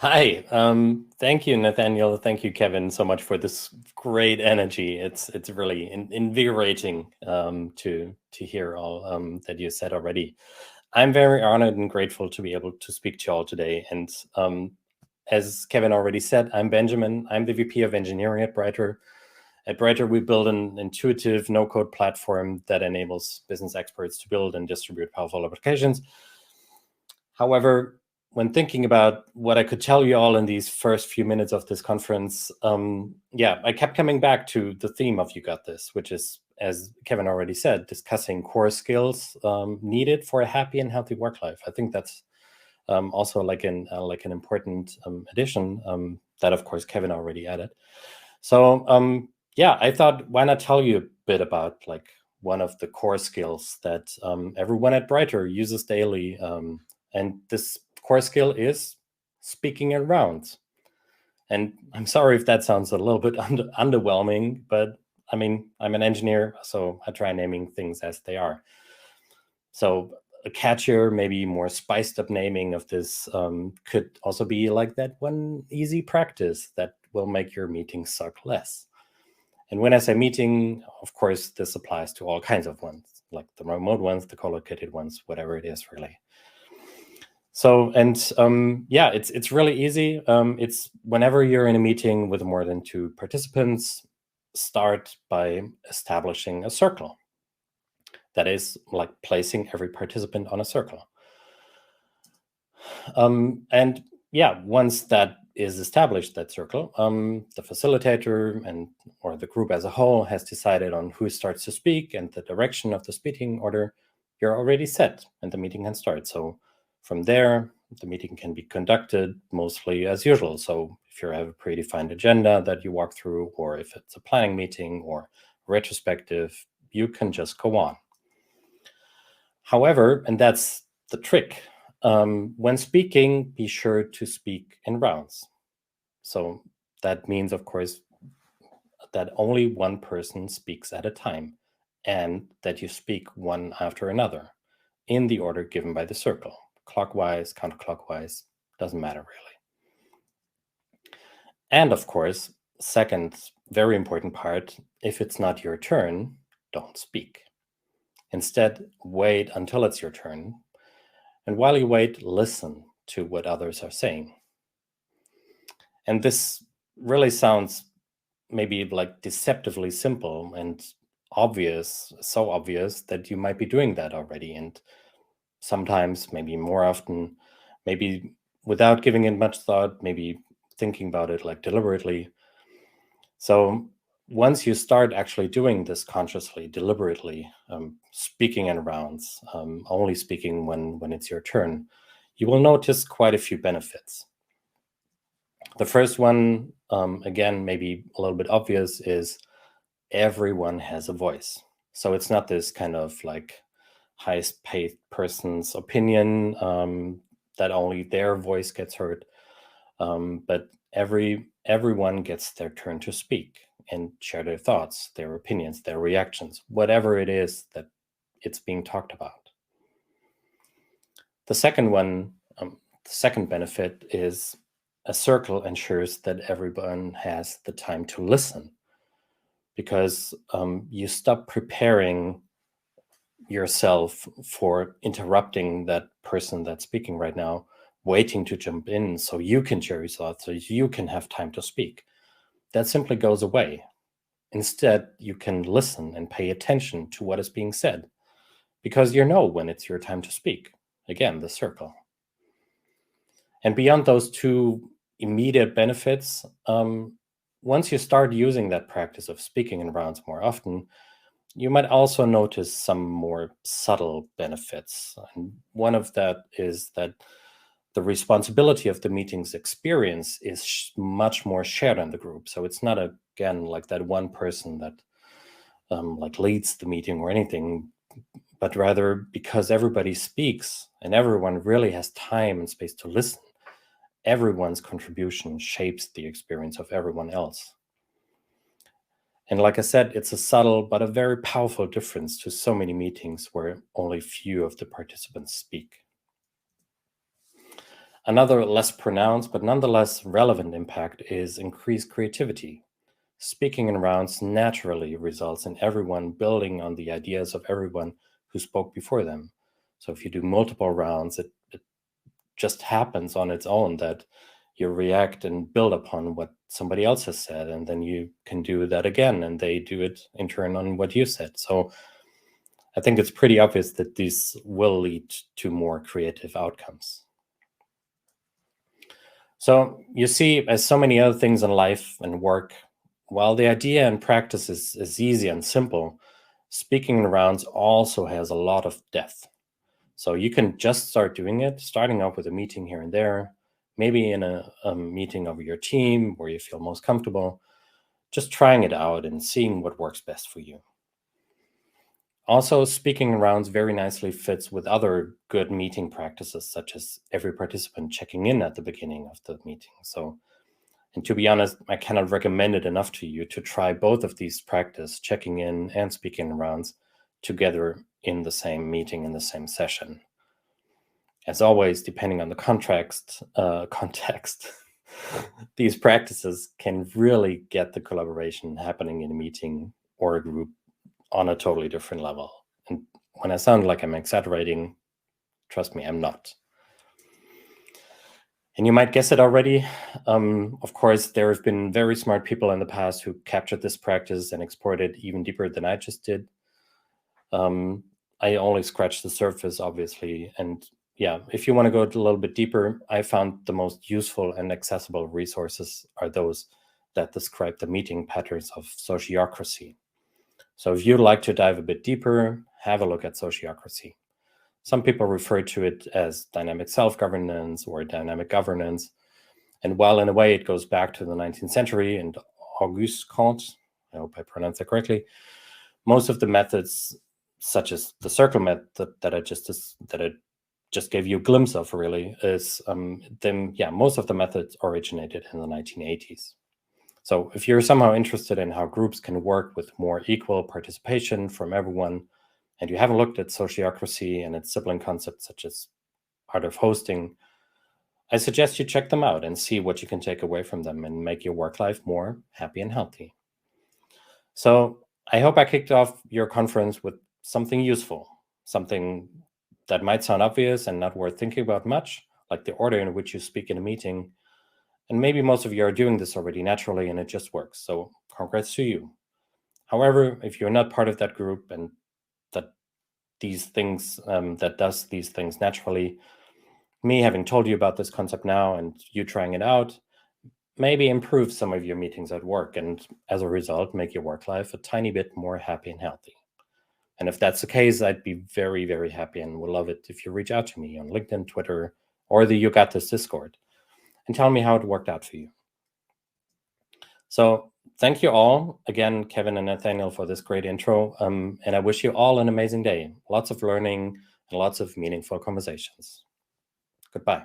Hi, thank you, Nathaniel. Thank you, Kevin, so much for this great energy. It's really invigorating to hear all that you said already. I'm very honored and grateful to be able to speak to you all today. And as Kevin already said, I'm Benjamin. I'm the VP of Engineering at Brighter. At Brighter, we build an intuitive no-code platform that enables business experts to build and distribute powerful applications. However, when thinking about what I could tell you all in these first few minutes of this conference, I kept coming back to the theme of You Got This, which is, as Kevin already said, discussing core skills needed for a happy and healthy work life. I think that's also like an important addition that, of course, Kevin already added. So I thought, why not tell you a bit about like one of the core skills that everyone at Brighter uses daily, and this core skill is speaking in rounds. And I'm sorry if that sounds a little bit underwhelming, but I mean, I'm an engineer, so I try naming things as they are. So a catchier, maybe more spiced up naming of this could also be like that one easy practice that will make your meeting suck less. And when I say meeting, of course, this applies to all kinds of ones, like the remote ones, the collocated ones, whatever it is really. So, and it's really easy. It's whenever you're in a meeting with more than 2 participants, start by establishing a circle. That is like placing every participant on a circle. Once that is established, that circle, the facilitator or the group as a whole has decided on who starts to speak and the direction of the speaking order. You're already set and the meeting can start. So from there, the meeting can be conducted mostly as usual. So if you have a predefined agenda that you walk through, or if it's a planning meeting or retrospective, you can just go on. However, and that's the trick, when speaking, be sure to speak in rounds. So that means, of course, that only one person speaks at a time and that you speak one after another in the order given by the circle. Clockwise, counterclockwise, doesn't matter really. And of course, second very important part, if it's not your turn, don't speak. Instead, wait until it's your turn. And while you wait, listen to what others are saying. And this really sounds maybe like deceptively simple and obvious, so obvious that you might be doing that already. And sometimes, maybe more often, maybe without giving it much thought, maybe thinking about it like deliberately. So once you start actually doing this consciously, deliberately, speaking in rounds, only speaking when it's your turn, you will notice quite a few benefits. The first one, again, maybe a little bit obvious, is everyone has a voice. So it's not this kind of like highest paid person's opinion that only their voice gets heard, but everyone gets their turn to speak and share their thoughts, their opinions, their reactions, whatever it is that it's being talked about. The second one, the second benefit is a circle ensures that everyone has the time to listen, because you stop preparing yourself for interrupting that person that's speaking right now, waiting to jump in so you can share your thoughts, so you can have time to speak. That simply goes away. Instead, you can listen and pay attention to what is being said, because you know when it's your time to speak. Again, the circle. And beyond those two immediate benefits, once you start using that practice of speaking in rounds more often, you might also notice some more subtle benefits. And one of that is that the responsibility of the meeting's experience is much more shared in the group. So it's not, again, like that one person that like leads the meeting or anything, but rather because everybody speaks and everyone really has time and space to listen, everyone's contribution shapes the experience of everyone else. And like I said, it's a subtle but a very powerful difference to so many meetings where only few of the participants speak. Another less pronounced but nonetheless relevant impact is increased creativity. Speaking in rounds naturally results in everyone building on the ideas of everyone who spoke before them. So if you do multiple rounds, it just happens on its own that you react and build upon what somebody else has said, and then you can do that again, and they do it in turn on what you said. So I think it's pretty obvious that this will lead to more creative outcomes. So you see, as so many other things in life and work, while the idea and practice is easy and simple, speaking in rounds also has a lot of depth. So you can just start doing it, starting off with a meeting here and there, maybe in a meeting of your team where you feel most comfortable, just trying it out and seeing what works best for you. Also, speaking in rounds very nicely fits with other good meeting practices, such as every participant checking in at the beginning of the meeting. And to be honest, I cannot recommend it enough to you to try both of these practices, checking in and speaking in rounds, together in the same meeting, in the same session. As always, depending on the context, these practices can really get the collaboration happening in a meeting or a group on a totally different level. And when I sound like I'm exaggerating, trust me, I'm not. And you might guess it already. Of course, there have been very smart people in the past who captured this practice and explored it even deeper than I just did. I only scratched the surface, obviously. And yeah, if you want to go a little bit deeper, I found the most useful and accessible resources are those that describe the meeting patterns of sociocracy. So if you'd like to dive a bit deeper, have a look at sociocracy. Some people refer to it as dynamic self-governance or dynamic governance. And while in a way it goes back to the 19th century and Auguste Comte, I hope I pronounced that correctly, most of the methods, such as the circle method that I just gave you a glimpse of, really, is most of the methods originated in the 1980s. So if you're somehow interested in how groups can work with more equal participation from everyone, and you haven't looked at sociocracy and its sibling concepts such as art of hosting, I suggest you check them out and see what you can take away from them and make your work life more happy and healthy. So I hope I kicked off your conference with something useful, something that might sound obvious and not worth thinking about much, like the order in which you speak in a meeting. And maybe most of you are doing this already naturally and it just works. So congrats to you. However, if you're not part of that group and that does these things naturally, me having told you about this concept now and you trying it out, maybe improve some of your meetings at work and as a result, make your work life a tiny bit more happy and healthy. And if that's the case, I'd be very, very happy and would love it if you reach out to me on LinkedIn, Twitter, or the You Got This Discord and tell me how it worked out for you. So thank you all again, Kevin and Nathaniel, for this great intro. And I wish you all an amazing day. Lots of learning and lots of meaningful conversations. Goodbye.